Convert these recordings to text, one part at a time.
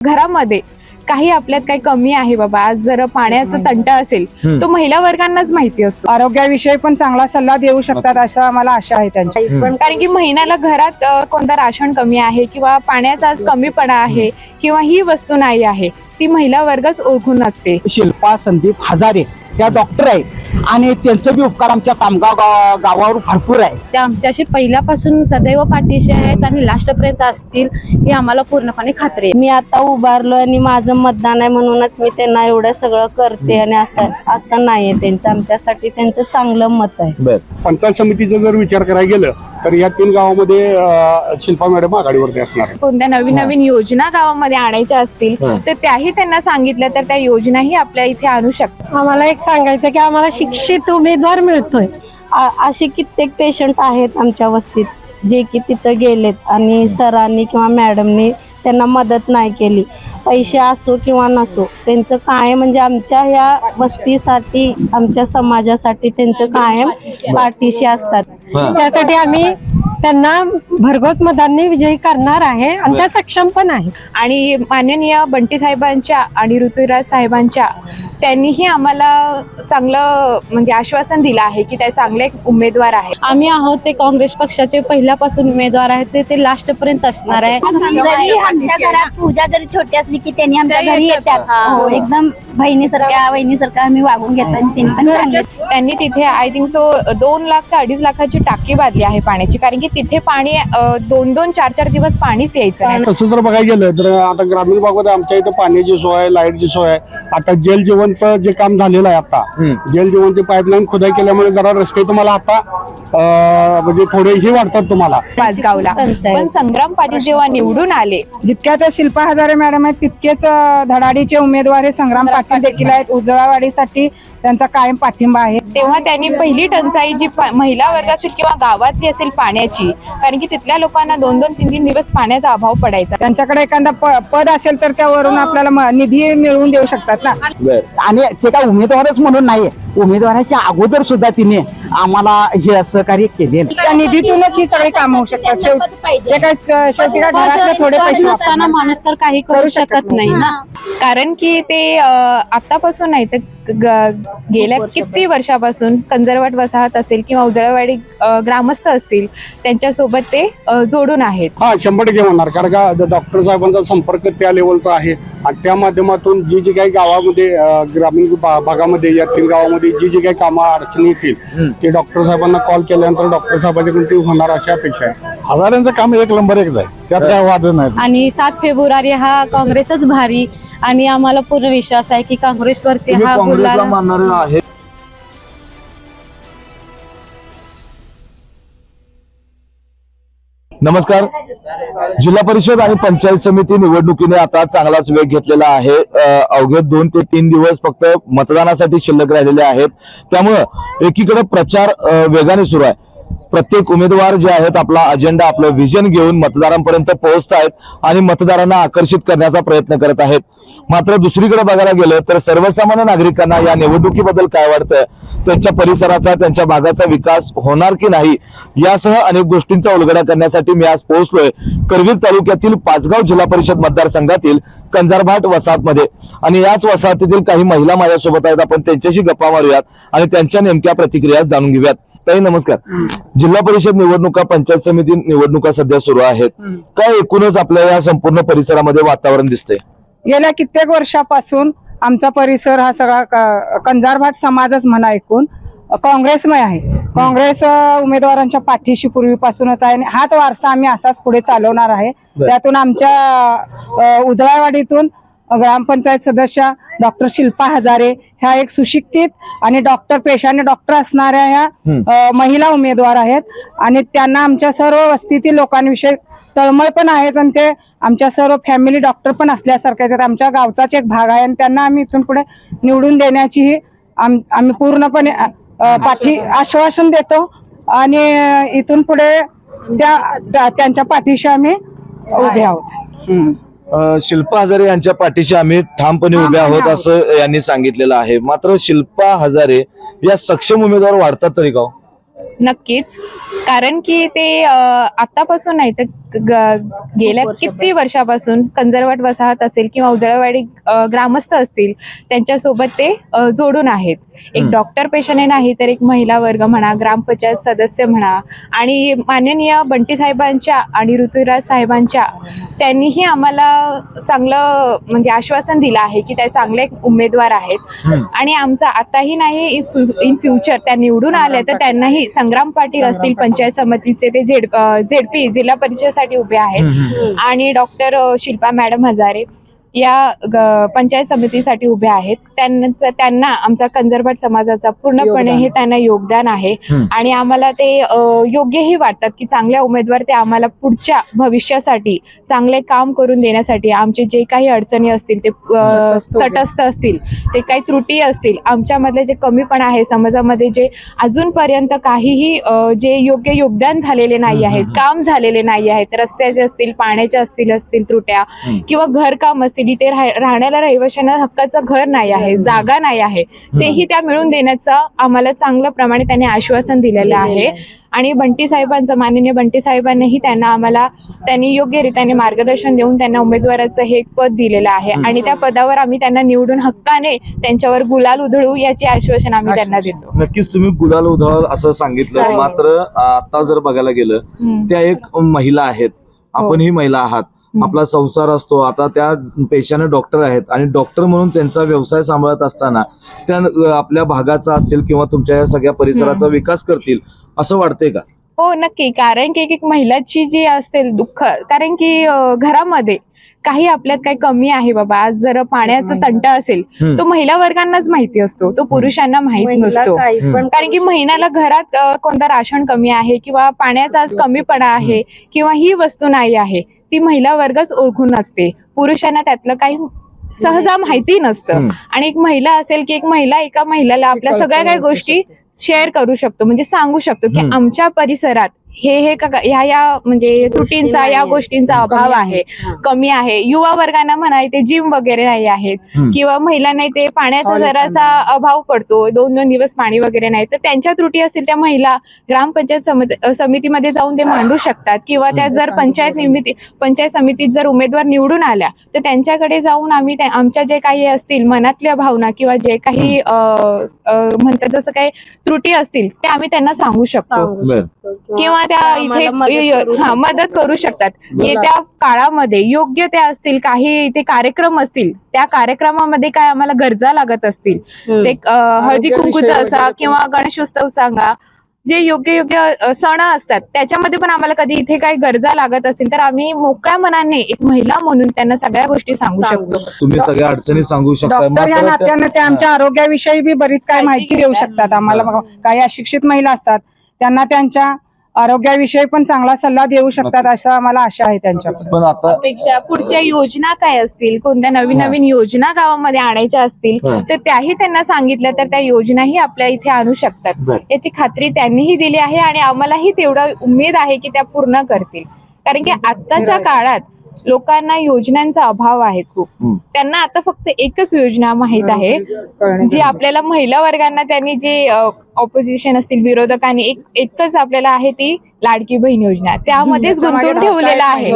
घरामध्ये काही आपल्यात काही कमी आहे बाबा, आज जर पाण्याचा तंटा असेल तो महिला वर्गांनाच माहिती असतो. आरोग्याविषयी पण चांगला सल्ला देऊ शकतात असं आम्हाला आशा आहे त्यांची. कारण की महिन्याला घरात कोणता राशन कमी आहे किंवा पाण्याचा आज कमीपणा आहे किंवा ही वस्तू नाही आहे, ती महिला वर्गच ओळखून असते. शिल्पा संदीप हजारे त्या डॉक्टर आहेत आणि त्यांचे बी उपकार आमच्या कामगाव गावावर भरपूर आहे. त्या आमच्याशी पहिल्यापासून सदैव पाठीशी आहेत आणि लास्टपर्यंत असतील ही आम्हाला पूर्णपणे खात्री आहे. मी आता उभारलो आणि माझं मतदान आहे म्हणूनच मी त्यांना एवढं सगळं करते आणि असं नाहीये त्यांचं, आमच्यासाठी त्यांचं चांगलं मत आहे. पंचायत समितीचा जर विचार करायला गेलं तर या 3 गावामध्ये शिल्पा मॅडम आघाडीवरती असणार आहे. कोणत्या नवीन नवीन योजना गावामध्ये आणायच्या असतील तर त्याही त्यांना सांगितलं तर त्या योजनाही आपल्या इथे आणू शकतात. आम्हाला एक सांगायचं की आम्हाला शिक्षित उमेदवार मिळतोय. असे कित्येक पेशंट आहेत आमच्या वस्तीत जे की तिथं गेलेत आणि सरांनी किंवा मॅडमनी त्यांना मदत नाही केली. पैसे असो किंवा नसो त्यांचं कायम म्हणजे आमच्या या वस्तीसाठी आमच्या समाजासाठी त्यांचं कायम पाठीशी असतात. त्यासाठी आम्ही त्यांना भरघोस मतांनी विजयी करणार आहे आणि त्या सक्षम पण आहे. आणि माननीय बंटी साहेबांच्या आणि ऋतुराज साहेबांच्या त्यांनीही आम्हाला चांगलं म्हणजे आश्वासन दिलं आहे की त्या चांगले उमेदवार आहेत. आम्ही आहोत ते काँग्रेस पक्षाचे पहिल्यापासून उमेदवार आहेत, ते लास्ट पर्यंत असणार आहे. जरी आमच्या घरात पूजा जरी छोटी असली की त्यांनी आमच्या घरी येतात. हो, एकदम वहिनीसारखं आम्ही वागून घेतो आणि त्यांनी पण चांगले. त्यांनी तिथे आय थिंक सो 2 लाख ते 2.5 लाखाची टाकी बांधली आहे पाण्याची, कारण की तिथे पाणी 2-2, 4-4 दिवस पाणीच यायचं नाही. तसं जर बघायला गेलं तर आता ग्रामीण भागामध्ये आमच्या इथं पाण्याची सोय, लाईटची सोय आहे. आता जल जीवनचं जे काम झालेलं आहे, आता जल जीवनची पाईपलाईन खोदाई केल्यामुळे जरा रस्ते तुम्हाला आता म्हणजे थोडेही वाटतात तुम्हाला पाचगावला. पण संग्राम पाटील जेव्हा निवडून आले, जितक्या त्या शिल्पा हजारे मॅडम आहेत तितकेच धडाडीचे उमेदवार हे संग्राम पाटील देखील आहेत. उजळावाडीसाठी त्यांचा कायम पाठिंबा आहे. तेव्हा त्यांनी पहिली टंचाई जी महिला वर्ग असेल किंवा गावातली असेल पाण्याची, कारण की तिथल्या लोकांना 2-2, 3-3 दिवस पाण्याचा अभाव पडायचा. त्यांच्याकडे एखादा पद असेल तर त्यावरून आपल्याला निधी मिळवून देऊ शकतात ना. आणि ते काय उमेदवारच म्हणून नाही, उमेदवाराच्या अगोदर सुद्धा तिने आम्हाला हे सहकार्य केले. त्या निधीतूनच ही सगळी कामं होऊ शकतात. शेवटी काय घरातले थोडे पैसे नसताना माणूस तर काही करू शकत नाही ना. कारण की ते आतापासून नाही तर गेल्या किती वर्षापासून कंजरवाट वसाहत असेल किंवा उजळवाडी ग्रामस्थ असतील त्यांच्यासोबत ते जोडून आहेत. 100% होणार, कारण का डॉक्टर साहेबांचा संपर्क त्या लेवलचा आहे आणि त्या माध्यमातून जी काही गावामध्ये ग्रामीण भागामध्ये या 3 गावामध्ये जी काही कामं अडचणी येतील ते डॉक्टर साहेबांना कॉल केल्यानंतर डॉक्टर साहेबांच्याकडून ते होणार अशी अपेक्षा आहे. हजारांचं काम 1 नंबर 1 आहे, त्यात काय वाद नाही. आणि 7 फेब्रुवारी हा काँग्रेसच भारी आणि आम्हाला पूर्ण विश्वास आहे की काँग्रेसवरती हा गुलाल मानणारे आहे. नमस्कार. जिल्हा परिषद आणि पंचायत समिती निवडणुकीने आता चांगलाच वेग घेतलेला आहे. अवघे 2 ते 3 दिवस फक्त मतदानासाठी शिल्लक राहिलेले आहेत. त्यामुळं एकीकडे प्रचार वेगाने सुरू आहे. प्रत्येक उमेदवार जे आहेत आपला अजेंडा, आपलं विजन घेऊन मतदारांपर्यंत पोहोचत आहेत आणि मतदारांना आकर्षित करण्याचा प्रयत्न करत आहेत. मात्र दुसरीकडे बघायला गेलं तर सर्वसामान्य नागरिकांना या निवडणुकीबद्दल काय वाटतं, त्यांच्या परिसराचा, त्यांच्या भागाचा विकास होणार की नाही, यासह अनेक गोष्टींचा उलगडा करण्यासाठी मी आज पोहोचलोय करवीर तालुक्यातील पाचगाव जिल्हा परिषद मतदारसंघातील कंजारभाट वसाहतमध्ये. आणि याच वसाहतीतील काही महिला माझ्यासोबत आहेत. आपण त्यांच्याशी गप्पा मारूयात आणि त्यांच्या नेमक्या प्रतिक्रिया जाणून घेऊयात. ताई नमस्कार. जिल्हा परिषद निवडणुका, पंचायत समिती निवडणुका सध्या सुरू आहेत. काय एकूणच आपल्या या संपूर्ण परिसरामध्ये वातावरण दिसतंय? गेल्या कित्येक वर्षापासून आमचा परिसर हा सगळा कंजारभाट समाजच म्हणा ऐकून काँग्रेसमय आहे. काँग्रेस उमेदवारांच्या पाठीशी पूर्वीपासूनच आहे आणि हाच वारसा आम्ही असाच पुढे चालवणार आहे. त्यातून आमच्या उधळावाडीतून ग्रामपंचायत सदस्य डॉक्टर शिल्पा हजारे ह्या एक सुशिक्षित आणि पेशाने डॉक्टर असणाऱ्या ह्या महिला उमेदवार आहेत आणि त्यांना आमच्या सर्व वस्तीतील लोकांविषयी तळमळ पण आहेच आणि ते आमच्या सर्व फॅमिली डॉक्टर पण असल्यासारखेच आहेत. आमच्या गावचाच एक भाग आहे आणि त्यांना आम्ही इथून पुढे निवडून देण्याची आम्ही पूर्णपणे आश्वासन देतो आणि इथून पुढे त्यांच्या पाठीशी आम्ही उभे आहोत. शिल्पा हजारे यांच्या पाठीशी आम्ही ठामपणे उभे आहोत असं यांनी सांगितलेलं आहे. मात्र शिल्पा हजारे या सक्षम उमेदवार वाढतात तरी का? नक्कीच. कारण की ते आतापासून नाही तर गेल्या किती वर्षापासून कंजरवट वसाहत असेल किंवा उजळवाडी ग्रामस्थ असतील त्यांच्यासोबत ते जोडून आहेत. एक डॉक्टर पेशाने नाही तर एक महिला वर्ग म्हणा, ग्रामपंचायत सदस्य म्हणा आणि माननीय बंटी साहेबांच्या आणि ऋतुराज साहेबांच्या त्यांनीही आम्हाला चांगलं म्हणजे आश्वासन दिलं आहे की ते चांगले उमेदवार आहेत आणि आमचं आताही नाही इन फ्युचर त्या निवडून आल्या तर त्यांनाही संग्राम पाटील असतील पंचायत समितीचे ते झेडपी जिल्हा परिषदेसाठी उभे आहेत आणि डॉक्टर शिल्पा मॅडम हजारे या पंचायत समितीसाठी उभे आहेत. त्यांना आमचा कंजरभट समाजाचा पूर्णपणे हे त्यांना योगदान आहे आणि आम्हाला ते योग्यही वाटतात की चांगल्या उमेदवार ते आम्हाला पुढच्या भविष्यासाठी चांगले काम करून देण्यासाठी आमचे जे काही अडचणी असतील ते तटस्थ असतील, ते काही त्रुटी असतील, आमच्यामधले जे कमीपणा आहे समाजामध्ये जे अजूनपर्यंत काहीही जे योग्य योगदान झालेले नाही आहेत, काम झालेले नाही आहेत, रस्त्याचे असतील, पाण्याचे असतील त्रुट्या किंवा घरकाम असतील, इथे राहण्याला रहिवाशांना हक्काचं घर नाही आहे, जागा नाही आहे, तेही त्या मिळवून देण्याचं आम्हाला चांगल्या प्रमाणे त्यांनी आश्वासन दिलेलं आहे. आणि बंटी साहेबांचं माननीय बंटी साहेबांनीही त्यांनी योग्यरीत्याने मार्गदर्शन देऊन त्यांना उमेदवाराचं हे पद दिलेलं आहे आणि त्या पदावर आम्ही त्यांना निवडून हक्काने त्यांच्यावर गुलाल उधळू याचे आश्वासन आम्ही त्यांना देतो. नक्कीच तुम्ही गुलाल उधळाल असं सांगितलं, मात्र आता जर बघायला गेलं त्या एक महिला आहेत, आपणही महिला आहात, आपला संसार असतो, आता त्या पेशाने डॉक्टर आहेत आणि डॉक्टर म्हणून त्यांचा व्यवसाय सांभाळत असताना त्या आपल्या भागाचा असेल किंवा तुमच्या या सगळ्या परिसराचा विकास करतील असं वाटतंय का? हो नक्की. कारण की एक महिलाची जी असेल दुःख, कारण की घरामध्ये काही आपल्यात काही कमी आहे बाबा, आज जर पाण्याचा तंटा असेल तो महिला वर्गांनाच माहिती असतो, तो पुरुषांना माहित नसतो. कारण की महिन्याला घरात कोणता राशन कमी आहे किंवा पाण्याचा आज कमीपणा आहे किंवा ही वस्तू नाही आहे, ती महिला वर्गच ओळखून असते. पुरुषांना त्यातलं काही सहजा माहिती नसतं आणि एक महिला असेल की एक महिला एका महिलाला आपल्या सगळ्या काही गोष्टी शेअर करू शकतो, म्हणजे सांगू शकतो की आमच्या परिसरात हे ह्या म्हणजे त्रुटींचा या गोष्टींचा अभाव आहे, कमी आहे. युवा वर्गांना म्हणा इथे जिम वगैरे नाही आहेत किंवा महिलांना इथे पाण्याचा जरासा अभाव पडतो, 2-2 दिवस पाणी वगैरे नाही, तर त्यांच्या त्रुटी असतील त्या महिला ग्रामपंचायत समितीमध्ये जाऊन ते मांडू शकतात किंवा त्या जर पंचायत समितीत जर उमेदवार निवडून आल्या तर त्यांच्याकडे जाऊन आम्ही आमच्या जे काही असतील मनातल्या भावना किंवा जे काही म्हणतात जसं काही त्रुटी असतील ते आम्ही त्यांना सांगू शकतो किंवा त्या इथे मदत करू शकतात. येत्या काळामध्ये योग्य त्या असतील, काही ते कार्यक्रम असतील, त्या कार्यक्रमामध्ये काय आम्हाला गरजा लागत असतील, ते हळदी कुंकूचा असा किंवा गणेशोत्सव सांगा, जे योग्य सण असतात त्याच्यामध्ये पण आम्हाला कधी इथे काही गरजा लागत असतील तर आम्ही मोकळ्या मनाने एक महिला म्हणून त्यांना सगळ्या गोष्टी सांगू शकतो. तुम्ही सगळ्या अडचणी सांगू शकता. डॉक्टर या नात्यानं ते आमच्या आरोग्याविषयी बी बरीच काय माहिती देऊ शकतात आम्हाला. काही अशिक्षित महिला असतात त्यांना त्यांच्या आरोग्याविषयी पण चांगला सल्ला देऊ शकतात, असं आम्हाला आशा आहे त्यांच्याकडे. पण आता पेक्षा पुढच्या योजना काय असतील, कोणत्या नवीन योजना गावामध्ये आणायच्या असतील तर त्याही त्यांना सांगितलं तर त्या योजनाही आपल्या इथे आणू शकतात, याची खात्री त्यांनीही दिली आहे आणि आम्हालाही तेवढं उमेद आहे की त्या पूर्ण करतील. कारण की आताच्या काळात लोकांना योजनांचा अभाव आहे खूप. त्यांना आता फक्त एकच योजना माहित आहे जी आपल्याला महिला वर्गांना त्यांनी जे ऑपोजिशन असतील विरोधकांनी एकच आपल्याला आहे ती लाडकी बहीण योजना, त्यामध्येच गुंतवून ठेवलेला आहे.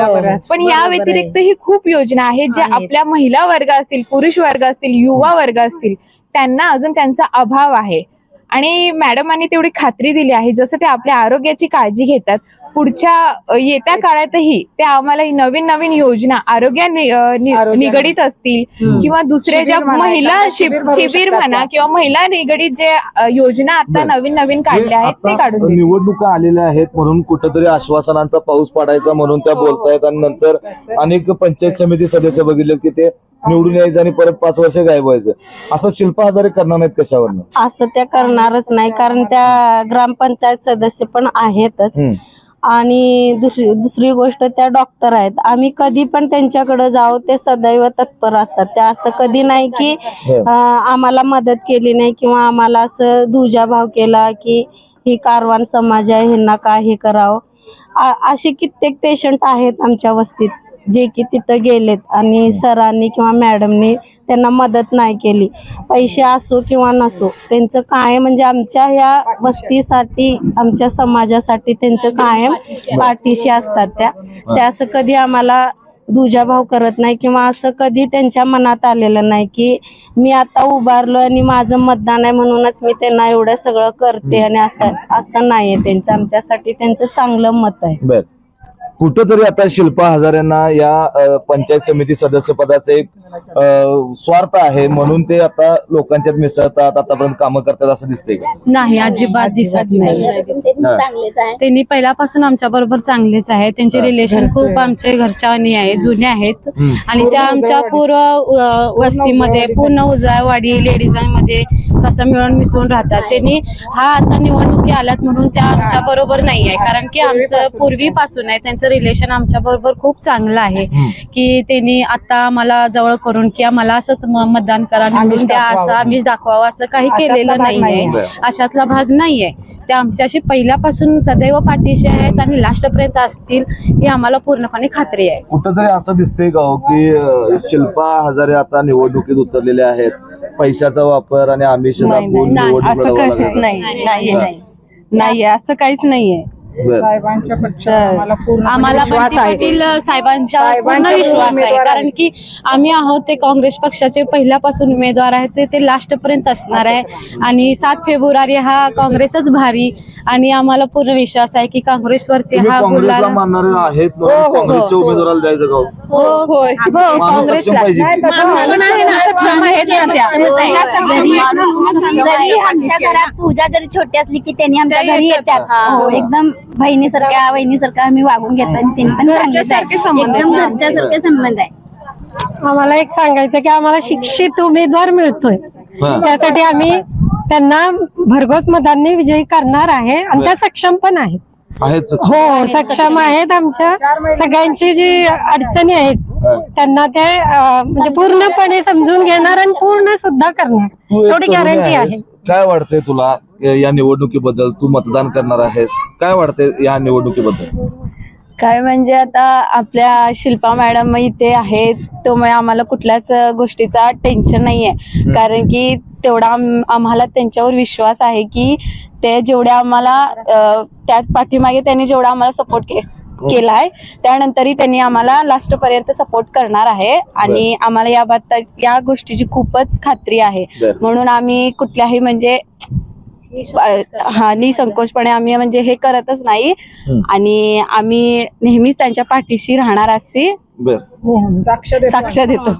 पण या व्यतिरिक्त ही खूप योजना आहेत ज्या आपल्या महिला वर्ग असतील, पुरुष वर्ग असतील, युवा वर्ग असतील त्यांना अजून त्यांचा अभाव आहे आणि मॅडमांनी तेवढी खात्री दिली आहे. जसं ते आपल्या आरोग्याची काळजी घेतात, पुढच्या येत्या काळातही ते आम्हाला नवीन योजना आरोग्या निगडीत असतील किंवा दुसऱ्या ज्या महिला शिबिर म्हणा किंवा महिला निगडीत जे योजना आता नवीन काढल्या आहेत ते काढून. निवडणुका आलेल्या आहेत म्हणून कुठेतरी आश्वासनांचा पाऊस पडायचा म्हणून त्या बोलतायत आणि नंतर अनेक पंचायत समिती सदस्य बघितले की ते निवडून यायचं आणि परत 5 वर्ष गायब व्हायचं. असं शिल्पा हजारे करणार नाहीत कशावरनं? असं त्या करणारच नाही, कारण त्या ग्रामपंचायत सदस्य पण आहेतच आणि दुसरी गोष्ट त्या डॉक्टर आहेत. आम्ही कधी पण त्यांच्याकडे जाऊ ते सदैव तत्पर असतात. त्या असं कधी नाही की आम्हाला मदत केली नाही किंवा आम्हाला असं दुजाभाव केला की ही कारवान समाज आहे ह्यांना काय हे करावं. असे कित्येक पेशंट आहेत आमच्या वस्तीत जे की तिथं गेलेत आणि सरांनी किंवा मॅडमनी त्यांना मदत नाही केली. पैसे असो किंवा नसो, त्यांचं कायम म्हणजे आमच्या ह्या वस्तीसाठी, आमच्या समाजासाठी त्यांचं कायम पाठीशी असतात. त्या असं कधी आम्हाला दुजाभाव करत नाही किंवा असं कधी त्यांच्या मनात आलेलं नाही की मी आता उभारलो आणि माझं मतदान आहे म्हणूनच मी त्यांना एवढं सगळं करते आणि असं नाहीये. त्यांचं आमच्यासाठी त्यांचं चांगलं मत आहे. बर, कुठंतरी आता शिल्पा हजारेंना या पंचायत समिती सदस्य पदाचे एक स्वार्थ आहे म्हणून ते आता लोकांच्यात मिसळतात, आतापर्यंत कामं करतात असं दिसतंय का? नाही, अजिबात दिसत नाही. चांगलेच आहे. त्यांनी पहिल्यापासून आमच्या बरोबर चांगलेच आहे. त्यांचे रिलेशन खूप आमच्या घरच्यावानी आहे, जुने आहेत. आणि त्या आमच्या पूर्व वस्तीमध्ये पूर्ण उजळावाडी लेडीजांमध्ये कसं मिळून मिसळून राहतात. त्यांनी हा आता निवडणुकी आल्यात म्हणून त्या आमच्या बरोबर नाही आहे, कारण की आमचं पूर्वीपासून आहे. त्यांचं रिलेशन आमच्या बरोबर खूप चांगलं आहे की त्यांनी आता मला जवळ करून किंवा मला असंच मतदान करा, निवडून द्या, असं आम्हीच दाखवावं असं काही केलेलं नाहीये. अशातला भाग नाहीये. ते आमच्याशी पहिल्यापासून सदैव पाठीशी आहेत आणि लास्ट पर्यंत असतील ही आम्हाला पूर्णपणे खात्री आहे. कुठंतरी असं दिसतंय का हो की शिल्पा हजारे आता निवडणुकीत उतरलेले आहेत, पैशाचा वापर आणि आमिष दाखवून निवडणूक लढवायला लागतात? नाहीये, असं काहीच नाहीये. साहेबांच्या पक्षात आम्हाला पूर्ण आम्हाला विश्वास बंटी आहे. पाटील साहेबांच्यावर पूर्ण साहेबांचे विश्वास आहे, उमेदवार कारण की आम्ही आहोत ते काँग्रेस पक्षाचे पहिल्यापासून उमेदवार आहेत. ते लास्ट पर्यंत असणार आहे. आणि 7 फेब्रुवारी हा काँग्रेसच भारी आणि आम्हाला पूर्ण विश्वास आहे की काँग्रेसवरती तुम्ही हा काँग्रेसला गुलाल. मानणारे आहेत म्हणून काँग्रेसच्या उमेदवाराला द्यायचं का हो? हो, माणूस सक्षम पाहिजे की? जरी आमच्या घरात पूजा जरी छोटी असली की त्यांनी आमच्या घरी येतात. हो, एकदम बहिणीसारखं आम्ही वागून घेतो आणि त्यांनी पण घरच्यासारखे संबंध एकदम घरच्यासारखे संबंध आहे. आम्हाला एक सांगायचं की आम्हाला शिक्षित उमेदवार मिळतोय, हा. त्यासाठी आम्ही त्यांना भरघोस मतांनी विजयी करणार आहे. आणि त्या सक्षम पण आहेत. सक्षम. हो, सक्षम आहेत. आमच्या सगळ्यांची जी अडचणी आहेत त्यांना ते म्हणजे पूर्णपणे समजून घेणार आणि पूर्ण सुद्धा करणार, तू एक एवढी तरुणी गॅरंटी आहेस. आहे. काय वाटतंय तुला या निवडणुकीबद्दल? तू मतदान करणार आहेस, काय वाटतंय या निवडणुकीबद्दल? काय म्हणजे आता आपल्या शिल्पा मॅडम इथे आहेत, त्यामुळे आम्हाला कुठल्याच गोष्टीचा टेन्शन नाहीये, कारण की तेवढा आम्हाला त्यांच्यावर विश्वास आहे की ते जेवढ्या आम्हाला त्या पाठीमागे त्यांनी जेवढा आम्हाला सपोर्ट केलाय त्यानंतरही त्यांनी आम्हाला लास्ट पर्यंत सपोर्ट करणार आहे. आणि आम्हाला या गोष्टीची खूपच खात्री आहे, म्हणून आम्ही कुठल्याही म्हणजे निसंकोचपणे आम्ही म्हणजे हे करतच नाही आणि आम्ही नेहमीच त्यांच्या पाठीशी राहणार असे साक्ष देतो.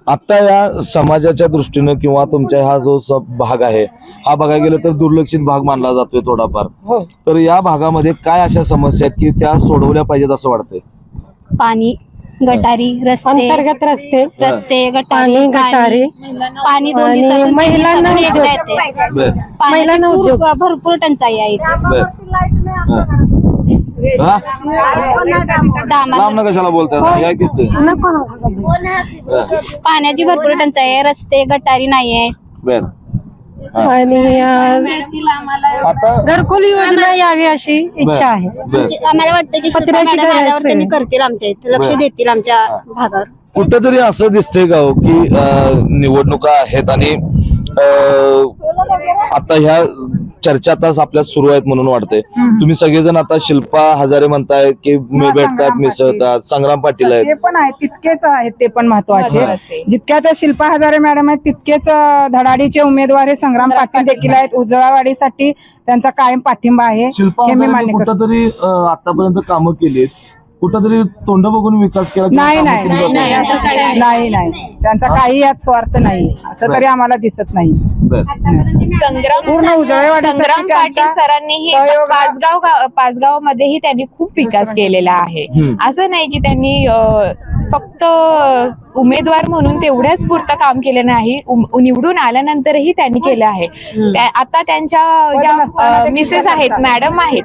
आता या समाजाच्या दृष्टीनं किंवा तुमच्या हा जो भाग आहे हा बघायला गेलं तर दुर्लक्षित भाग मानला जातोय थोडाफार, तर या भागामध्ये काय अशा समस्या आहेत की त्या सोडवल्या पाहिजेत असं वाटतंय? पाणी, गटारी, अंतर्गत रस्ते, गटारी, गटारी, पाणी 2 आणि दिवसातून महिलांना येते. बर. महिलांना उद्योग. भरपूर टंचाई आहे. हा? लांब ना कशाला बोलताय? या किती? पाण्याची भरपूर टंचाई आहे. रस्ते, गटारी नाहीये. बर. आणि आता घरकुल योजना यावी अशी इच्छा आहे. बर. आम्हाला वाटतं की शिल्पा पत्र्याची मॅडम घरं आल्यावर आहेत त्यांनी करतील, आमच्या इथे लक्ष बरं. देतील आमच्या भागावर. कुठंतरी असं दिसतंय का हो की निवडणुका आहेत आणि आता ह्या चर्चा आता आपल्या सुरू आहेत म्हणून वाटतंय. तुम्ही सगळेजण आता शिल्पा हजारे म्हणताय की भेटतात, मिसळतात, संग्राम पाटील आहेत, ते पण आहेत, तितकेच आहेत, ते पण महत्वाचे. जितक्या त्या शिल्पा हजारे मॅडम आहेत तितकेच धडाडीचे उमेदवार हे संग्राम पाटील देखील आहेत. उजळावाडीसाठी त्यांचा कायम पाठिंबा आहे, शिल्पा हे मी हजारेंनी मान्य करतो. कुठंतरी आतापर्यंत कामं केलीत, कुठंतरी तोंड बघून विकास केला किंवा नाही कामं नाही केली असं नाही नाही नाही, त्यांचा काही यात स्वार्थ नाही असं तरी आम्हाला दिसत नाही. पूर्ण उजळेवाडीसाठी संग्राम पाटील त्यांचा सरांनीही सहयोग- पाचगावमध्येही त्यांनी खूप विकास केलेला आहे. असं नाही की त्यांनी फक्त उमेदवार म्हणून तेवढ्याच पुरतं काम केलं नाही, निवडून आल्यानंतरही त्यांनी केलं आहे. आता त्यांच्या ज्या मिसेस आहेत, मॅडम आहेत,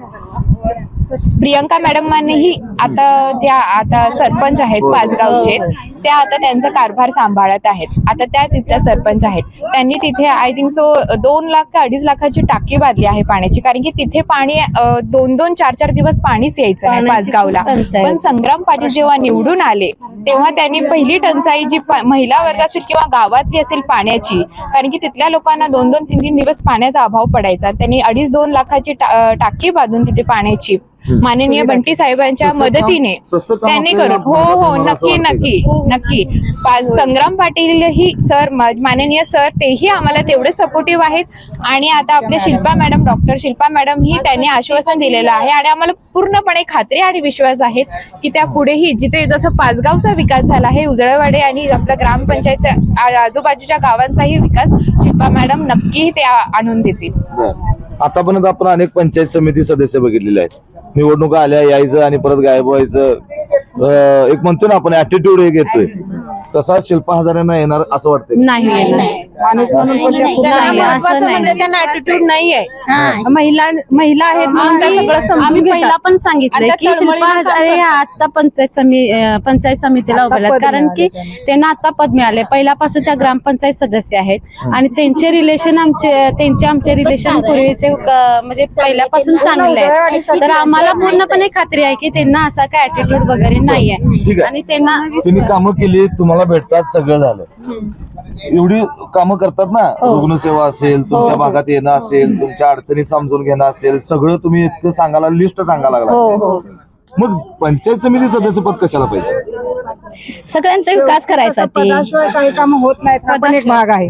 प्रियंका मॅडमांनीही आता सरपंच आहेत पाचगावचे, त्या आता त्यांचा कारभार सांभाळत आहेत. आता त्या तिथल्या सरपंच आहेत. त्यांनी तिथे आय थिंक सो 2 लाख का 2.5 लाखाची टाकी बांधली आहे पाण्याची, कारण की तिथे पाणी 2-2, 4-4 दिवस पाणीच यायचं नाही पाचगावला. पण संग्राम पाटील जेव्हा निवडून आले तेव्हा त्यांनी पहिली टंचाई जी महिला वर्ग असेल किंवा गावातली असेल पाण्याची, कारण की तिथल्या लोकांना 2-2, 3-3 दिवस पाण्याचा अभाव पडायचा, त्यांनी 2.5-2 लाखाची टाकी बांधून तिथे पाण्याची माननीय बंटी साहेबांच्या मदतीने त्यांनी करून हो नक्की संग्राम पाटील ही सर, माननीय सर, तेही आम्हाला तेवढे सपोर्टिव्ह आहेत. आणि आता आपले डॉक्टर शिल्पा मॅडम ही त्यांनी आश्वासन दिलेलं आहे आणि आम्हाला पूर्णपणे खात्री आणि विश्वास आहे की त्या पुढेही जिथे जसं पाचगावचा विकास झाला आहे, उजळवाडी आणि आपल्या ग्रामपंचायत आजूबाजूच्या गावांचाही विकास शिल्पा मॅडम नक्की ते आणून देतील. आतापर्यंत आपण अनेक पंचायत समिती सदस्य बघितलेले आहेत. निवडणुका आल्या, यायचं आणि परत गायब व्हायचं, एक म्हणतो ना आपण ऍटिट्यूड एक येतोय, तसा शिल्पा हजारेंना येणार असं वाटतंय? नाही माणूस म्हणून पण त्या खूप चांगल्या आहेत. असं नाही. त्यांना ऍटिट्यूड नाहीये. महिला आहेत म्हणून त्या सगळं समजून आम्ही पहिला घेतात. पण सांगितलंय आता की तळमळीनं शिल्पा हजारे ह्या आता पंचायत समितीला आता उभारल्यात, पद कारण की मिळाले त्यांना आता पद मिळाले. पहिल्यापासून त्या ग्रामपंचायत सदस्य आहेत आणि त्यांचे रिलेशन आमचे रिलेशन पूर्वीचे म्हणजे पहिल्यापासून चांगले आहेत. तर आम्हाला पूर्णपणे खात्री आहे की त्यांना असा काय ऍटिट्यूड वगैरे नाहीये. ठीक आहे. आणि त्यांना तुम्ही कामं केली, तुम्हाला भेटतात, सगळं झालं. एवढी कामं करतात ना, रुग्णसेवा असेल, तुमच्या भागात येणं असेल, तुमच्या अडचणी समजून घेणं असेल, सगळं तुम्ही इतकं सांगायला, लिस्ट सांगायला लागला. मग पंचायत समिती सदस्य पद कशाला पाहिजे? सगळ्यांचा विकास करायसाठी. पदाशिवाय काही काम होत नाहीत, हा पण एक भाग आहे.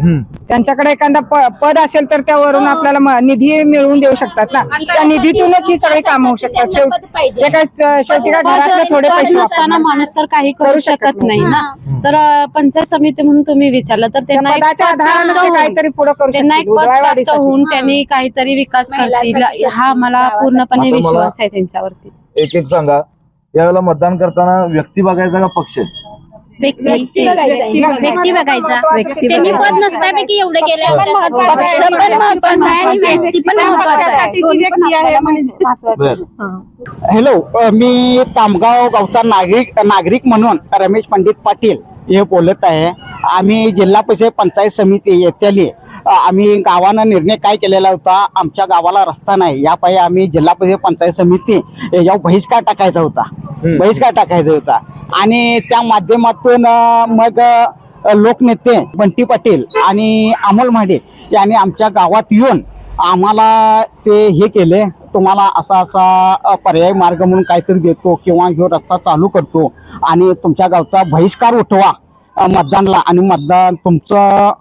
त्यांच्याकडे एखादा पद असेल तर त्यावरून आपल्याला निधी मिळवून देऊ शकतात ना, त्या निधीतूनच ही सगळी कामं होऊ शकतात. शेवटी काय घरातले थोडे पैसे नसताना माणूस तर काही करू शकत नाही ना. तर पंचायत समिती म्हणून तुम्ही विचारलं तर त्यांना एक पदाच्या पद आधाराने प्राप्त ते होऊन- काहीतरी पुढे करू त्यांना एक शकतील पद प्राप्त उजळवाडीसाठी. होऊन त्यांनी काहीतरी विकास करतील हा आम्हाला पूर्णपणे आता मला- विश्वास आहे त्यांच्यावरती. एक सांगा, यावेळेला मतदान करताना व्यक्ती बघायचा का पक्ष? व्यक्ती बघायचा. त्यांनी पद नसल्यापैकी एवढे केले, पक्ष पण महत्वाचा आहे आणि व्यक्ती पण महत्वाचा आहे. बर. हॅलो, मी तामगाव गावचा नागरिक म्हणून रमेश पंडित पाटील हे बोलत आहे. आम्ही जिल्हा परिषद पंचायत समिती येथली आम्ही गावानं निर्णय काय केलेला होता, आमच्या गावाला रस्ता नाही, या पायी आम्ही जिल्हा परिषद पंचायत समिती यावर बहिष्कार टाकायचा होता. आणि त्या माध्यमातून मग लोकनेते बंटी पाटील आणि अमोल म्हाडे यांनी आमच्या गावात येऊन आम्हाला ते हे केले, तुम्हाला असा पर्याय मार्ग म्हणून काहीतरी देतो किंवा ह्यो रस्ता चालू करतो आणि तुमच्या गावचा बहिष्कार उठवा मतदानला, आणि मतदान तुमचं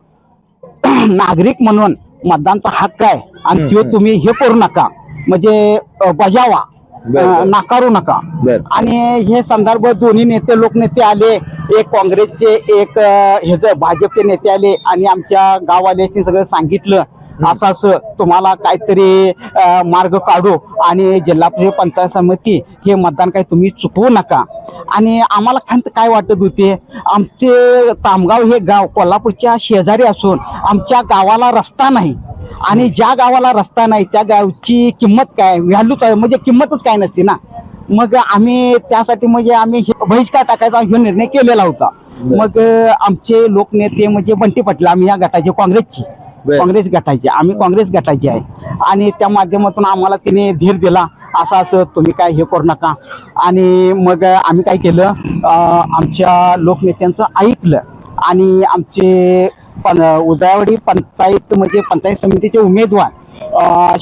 नागरिक म्हणून मतदानचा हक्क आहे आणि तो तुम्ही हे करू नका, म्हणजे बजावा, नाकारू नका. आणि हे संदर्भ दोन्ही नेते, लोकनेते आले, एक काँग्रेसचे, एक ह्याचे भाजपचे नेते आले आणि आमच्या गाववाल्यानी सगळं सांगितलं असं तुम्हाला काहीतरी मार्ग काढू आणि जिल्हा परिषद पंचायत समिती हे मतदान काही तुम्ही चुकवू नका. आणि आम्हाला खंत काय वाटत होते, आमचे तामगाव हे गाव कोल्हापूरच्या शेजारी असून आमच्या गावाला रस्ता नाही, आणि ज्या गावाला रस्ता नाही त्या गावची किंमत काय, व्हॅल्यूच आहे, म्हणजे किंमतच काय नसते ना. मग आम्ही त्यासाठी म्हणजे आम्ही बहिष्कार टाकायचा हा निर्णय केलेला होता. मग आमचे लोकनेते म्हणजे बंटी पाटील, आम्ही या गटाचे काँग्रेस गटाचे, आम्ही काँग्रेस गटाचे आहे, आणि त्या माध्यमातून आम्हाला तिने धीर दिला, असं तुम्ही काय हे करू नका. आणि मग आम्ही काय केलं, आमच्या लोकनेत्यांचं ऐकलं आणि आमचे उजळवाडी पंचायत म्हणजे पंचायत समितीचे उमेदवार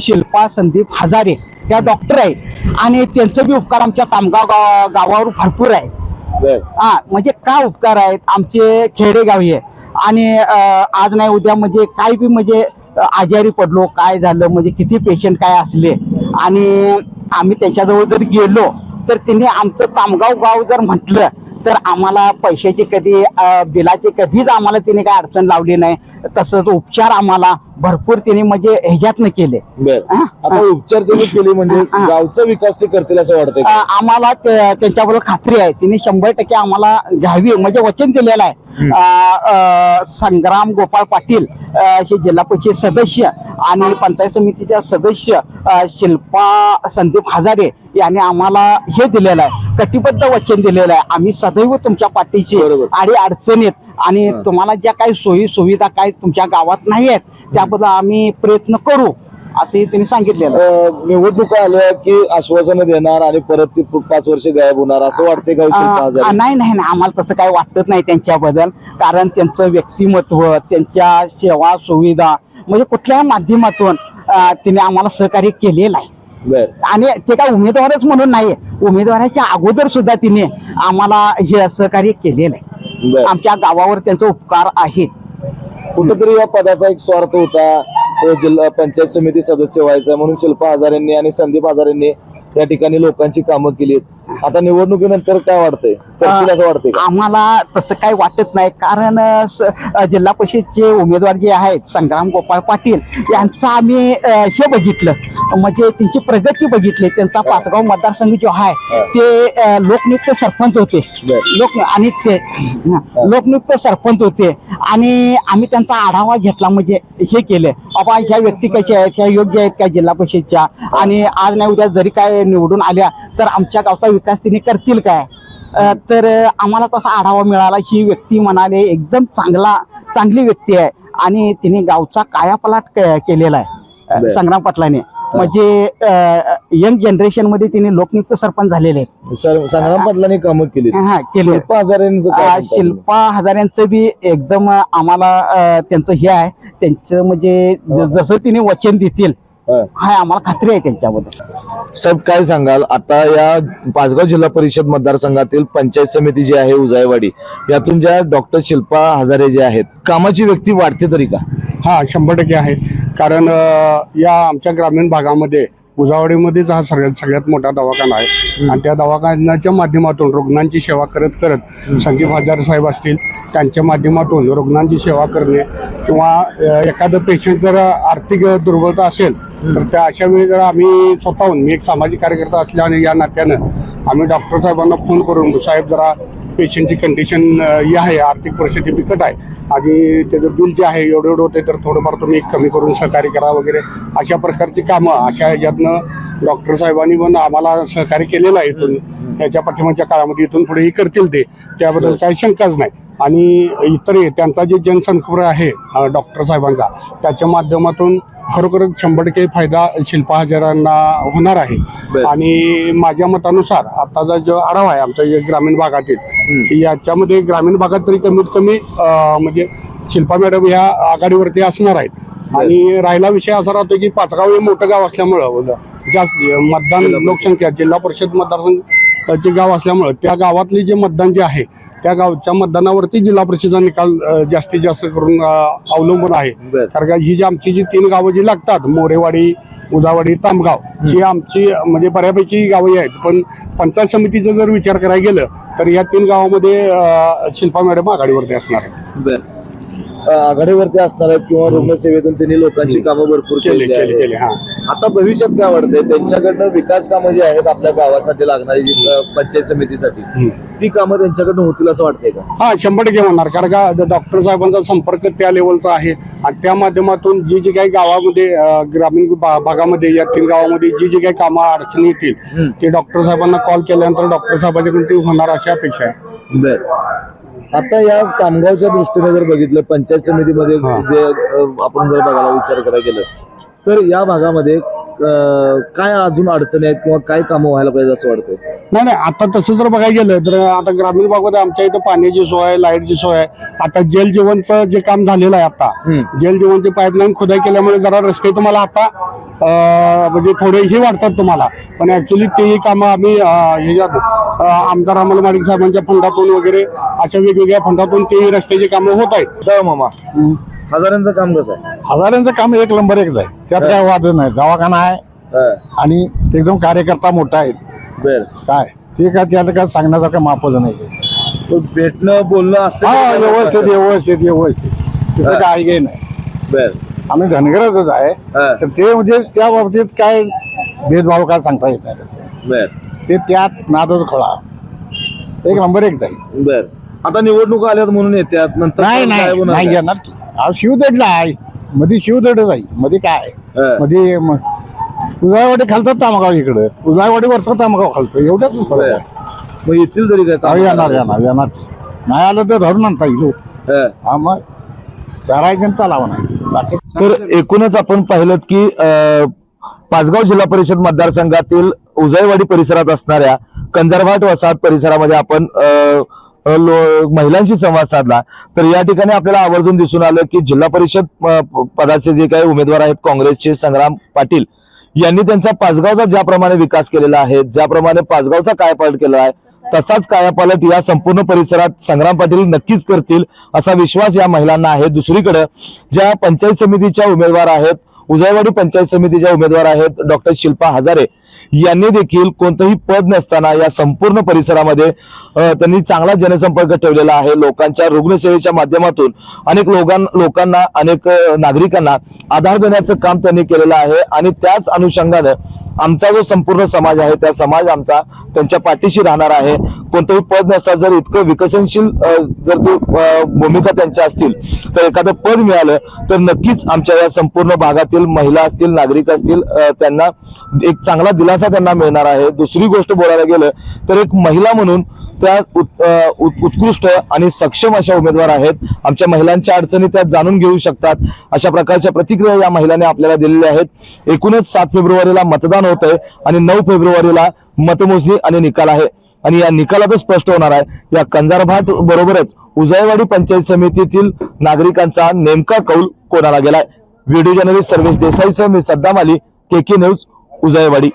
शिल्पा संदीप हजारे या डॉक्टर आहेत आणि त्यांचं बी उपकार आमच्या तामगाव गावावर भरपूर आहे. म्हणजे काय उपकार आहेत, आमचे खेडेगाव हे, आणि आज नाही उद्या म्हणजे काय बी म्हणजे आजारी पडलो, काय झालं, म्हणजे किती पेशंट काय असले आणि आम्ही त्याच्याजवळ जर गेलो तर त्यांनी आमचं तामगाव गाव जर म्हटलं तर आम्हाला पैशाची कधी बिलाची कधीच आम्हाला तिने काय अडचण लावली नाही. तसंच उपचार आम्हाला भरपूर त्यांनी म्हणजे ह्याच्यातनं केले. बर आता उपचार त्यांनी केले म्हणजे गावचा विकास ते करतील असं वाटतंय का? आम्हाला त्यांच्याबरोबर खात्री आहे, तिने 100% आम्हाला घ्यावी म्हणजे वचन दिलेलं आहे. संग्राम गोपाळ पाटील हे जिल्हा परिषद सदस्य आणि पंचायत समितीच्या सदस्य शिल्पा संदीप हजारे यांनी आम्हाला हे दिलेलं आहे, कटिबद्ध वचन दिलेलं आहे. आम्ही सदैव तुमच्या पाठीशी आणि अडचणीत आणि तुम्हाला ज्या काही सोयी सुविधा काय तुमच्या गावात नाही आहेत त्याबद्दल आम्ही प्रयत्न करू असंही त्यांनी सांगितलेलं. निवडणुका आल्या की आश्वासनं देणार आणि परत ती 5 वर्ष गायब होणार असं वाटतंय का शिल्पा हजारे? नाही नाही नाही, आम्हाला तसं काही वाटत नाही त्यांच्याबद्दल, कारण त्यांचं व्यक्तिमत्व, त्यांच्या सेवा सुविधा म्हणजे कुठल्याही माध्यमातून तिने आम्हाला सहकार्य केलेलं आहे. आणि ते काय उमेदवारच म्हणून नाही, उमेदवाराच्या अगोदर सुद्धा तिने आम्हाला हे सहकार्य केलेलं आहे. आमच्या गावावर त्यांचा उपकार आहेत. कुठेतरी या पदाचा एक स्वार्थ होता, जिल्हा पंचायत समिती सदस्य व्हायचा म्हणून शिल्पा हजारेंनी आणि संदीप हजारेंनी या ठिकाणी लोकांची कामं केली. आता निवडणुकीनंतर काय वाटतंय, करतील असं वाटतंय का? आम्हाला तसं काही वाटत नाही, कारण जिल्हा परिषदचे उमेदवार जे आहेत संग्राम गोपाळ पाटील यांचं आम्ही हे बघितलं म्हणजे त्यांची प्रगती बघितली. त्यांचा पाचगाव मतदारसंघ जो आहे ते लोकनियुक्त सरपंच होते, आणि ते लोकनियुक्त सरपंच होते आणि आम्ही त्यांचा आढावा घेतला म्हणजे हे केलं बाबा ह्या व्यक्ती कशा आहेत, ह्या योग्य आहेत काय जिल्हा परिषदच्या, आणि आज नाही उद्या जरी काय निवडून आल्या तर आमच्या गावचा विकास तिने करतील काय. तर आम्हाला तसा आढावा मिळाला. ही व्यक्ती म्हणाले एकदम चांगली व्यक्ती आहे आणि तिने गावचा कायापालट केलेला आहे संग्राम पाटलाने. म्हणजे यंग जनरेशन मध्ये तिने लोकनियुक्त सरपंच झालेले आहेत. संग्राम पाटलांनी कामं केली. शिल्पा हजारेंचं शिल्पा हजारेंचं बी एकदम आम्हाला त्यांचं हे आहे, त्यांचं म्हणजे जसं तिने वचन देतील हाय आम्हाला खात्री आहे त्यांच्याबद्दल. साहेब काय सांगाल, आता या पाचगाव जिल्हा परिषद मतदारसंघातील पंचायत समिती जी आहे उजायवाडी यातून ज्या डॉक्टर शिल्पा हजारे जे आहेत, कामाची व्यक्ती वाढते तरी का? हा 100% आहे, कारण या आमच्या ग्रामीण भागामध्ये उजावडीमध्येच हा सगळ्यात मोठा दवाखाना आहे आणि त्या दवाखान्याच्या माध्यमातून रुग्णांची सेवा करत संदीप हजारे साहेब असतील त्यांच्या माध्यमातून रुग्णांची सेवा करणे किंवा एखादं पेशंट जर आर्थिक दुर्बलता असेल तर त्या अशा वेळी जर आम्ही स्वतःहून, मी एक सामाजिक कार्यकर्ता असल्याने या नात्यानं आम्ही डॉक्टर साहेबांना फोन करून साहेब जरा पेशंटची कंडिशन ही आहे, आर्थिक परिस्थिती बिकट आहे आणि त्याचं बिल जे आहे एवढं होते तर थोडंफार तुम्ही कमी करून सहकार्य करा वगैरे अशा प्रकारची कामं अशा ह्याच्यातनं डॉक्टर साहेबांनी पण आम्हाला सहकार्य केलेलं आहे. इथून त्याच्या पाठिंबाच्या काळामध्ये इथून पुढेही करतील ते, त्याबद्दल काही शंकाच नाही. आणि इतरही त्यांचा जे जनसंपर्क आहे डॉक्टर साहेबांचा त्याच्या माध्यमातून खरोखरच 100% फायदा शिल्पा हजारांना होणार आहे. आणि माझ्या मतानुसार आताचा जो आढावा आहे आमच्या ग्रामीण भागातील याच्यामध्ये ग्रामीण भागात तरी कमीत कमी म्हणजे शिल्पा मॅडम ह्या आघाडीवरती असणार आहेत. आणि राहिला विषय असा राहतो की पाचगाव हे मोठं गाव असल्यामुळं जास्त मतदान लोकसंख्या जिल्हा परिषद मतदारसंघाचे गाव असल्यामुळं त्या गावातले जे मतदान जे आहे त्या गावच्या मतदानावरती जिल्हा परिषदेचा निकाल जास्तीत जास्त करून अवलंबून आहे. कारण का ही जी आमची जी 3 गावं जी लागतात मोरेवाडी, उजावाडी, तामगाव ही आमची म्हणजे बऱ्यापैकी गावं आहेत. पण पंचायत समितीचा जर विचार करायला गेलं तर या 3 गावामध्ये शिल्पा मॅडम आघाडीवरती असणार आहे. आघाडीवरती असणार आहेत किंवा रुग्णसेवेतून त्यांनी लोकांची कामं भरपूर केली. आता भविष्यात काय वाटतंय त्यांच्याकडनं विकास कामं जी आहेत आपल्या गावासाठी लागणारी पंचायत समितीसाठी ती कामं त्यांच्याकडनं होतील असं वाटतंय का? हा 100% होणार, कारण का डॉक्टर साहेबांचा संपर्क त्या लेवलचा आहे आणि त्या माध्यमातून जी काही गावामध्ये ग्रामीण भागामध्ये या 3 गावामध्ये जी काही कामं अडचणी येतील ते डॉक्टर साहेबांना कॉल केल्यानंतर डॉक्टर साहेबांच्याकडून ते होणार अशी अपेक्षा आहे. बरं, आता या कामगावच्या दृष्टीने जर बघितलं पंचायत समितीमध्ये जे आपण जर बघायला विचार करायला गेलं तर या भागामध्ये काय अजून अडचणी आहेत किंवा काय कामं व्हायला पाहिजे असं वाटतंय? नाही आता तसं जर बघायला गेलं तर आता ग्रामीण भागामध्ये आमच्या इथं पाण्याची सोय, लाईटची सोय आहे. आता जल जीवनचं जे काम झालेलं आहे आता जल जीवनची पाईपलाईन खोदाई केल्यामुळे जरा रस्ते तुम्हाला आता म्हणजे थोडेही वाटतात तुम्हाला, पण ऍक्च्युली तेही कामं आम्ही आमदार अमोल माडिक साहेबांच्या फंडातून वगैरे अशा वेगवेगळ्या फंडातून तेही रस्त्याची कामं होत आहेत. मामा हजारांचं काम कसं आहे? हजारांचं काम 1 नंबर 1 आहे, त्यात काय वाद नाही. दवाखाना आहे आणि एकदम कार्यकर्ता मोठा आहे. बर, काय ते काय त्याला काय सांगण्यासारखं मापच नाही. भेटणं बोलणं असतं व्यवस्थित तिथं काही नाही. बर, आम्ही धनगरच आहे तर ते म्हणजे त्या बाबतीत काय भेदभाव काय सांगता येत नाही त्याचं. बर ते त्यात नादच खोळा एक नंबर एक जाईल. बर आता निवडणुका आल्यात म्हणून येतात नंतर नाही काय नाही होणार नाही काय? येणार की शिवदडला आहे मध्ये शिवदडच आहे मध्ये काय मध्ये उजळावाडी खालतात तामगाव इकडं उजळावाडी वरचा तामगाव खालतो एवढ्याच फरक बर. आहे. मग येतील तरी काय काम? येणार येणार येणार नाही आलं तर धरून आणता येईल. हा. हा मग धरायचं चालावं नाही बाकी तर एकूणच आपण पाहिलं की पाचगाव जिल्हा परिषद मतदारसंघातील उजळवाडी परिसरात असणाऱ्या कंजरभाट वसाहत परिसरामध्ये आपण महिलांशी संवाद साधला. तर या ठिकाणी आपल्याला आवर्जून दिसून आलं की जिल्हा परिषद पदाचे जे काही उमेदवार आहेत काँग्रेसचे संग्राम पाटील यांनी त्यांचा पाचगावचा ज्याप्रमाणे विकास केलेला आहे, ज्याप्रमाणे पाचगावचा कायापालट केला आहे, तसाच कायापालट या संपूर्ण परिसरात संग्राम पाटील नक्कीच करतील असा विश्वास या महिलांना आहे. दुसरीकडे ज्या पंचायत समितीच्या उमेदवार आहेत, उजळवाडी पंचायत समितीच्या उमेदवार आहेत डॉक्टर शिल्पा हजारे यांनी देखील कोणतंही पद नसताना या संपूर्ण परिसरामध्ये त्यांनी चांगला जनसंपर्क ठेवलेला आहे. लोकांच्या रुग्णसेवेच्या माध्यमातून अनेक लोकांना अनेक नागरिकांना आधार देण्याचं काम त्यांनी केलेलं आहे आणि त्याच अनुषंगाने आमचा जो संपूर्ण समाज आहे त्या समाज आमचा त्यांच्या पाठीशी राहणार आहे. कोणतंही पद नसता जर इतकं विकसनशील जर ती भूमिका त्यांच्या असतील तर एखादं पद मिळालं तर नक्कीच आमच्या या संपूर्ण भागातील महिला असतील, नागरिक असतील, त्यांना एक चांगला दिलासा त्यांना मिळणार आहे. दुसरी गोष्ट बोलायला गेलं तर एक महिला म्हणून त्या उत्कृष्ट आणि सक्षम अशा उमेदवार आहेत. आमच्या महिलांच्या अडचणी त्या जाणून घेऊ शकतात अशा प्रकारच्या प्रतिक्रिया या महिलांनी आपल्याला दिलेल्या आहेत. एकूणच 7 फेब्रुवारीला मतदान होत आहे आणि 9 फेब्रुवारीला मतमोजणी आणि निकाल आहे आणि या निकालातच स्पष्ट होणार आहे या कंजारभाट बरोबरच उजळवाडी पंचायत समितीतील नागरिकांचा नेमका कौल कोणाला गेलाय. व्हिडिओ जर्नलिस्ट सर्वेश देसाईसह मी सद्दाम अली, KK न्यूज, उजळवाडी.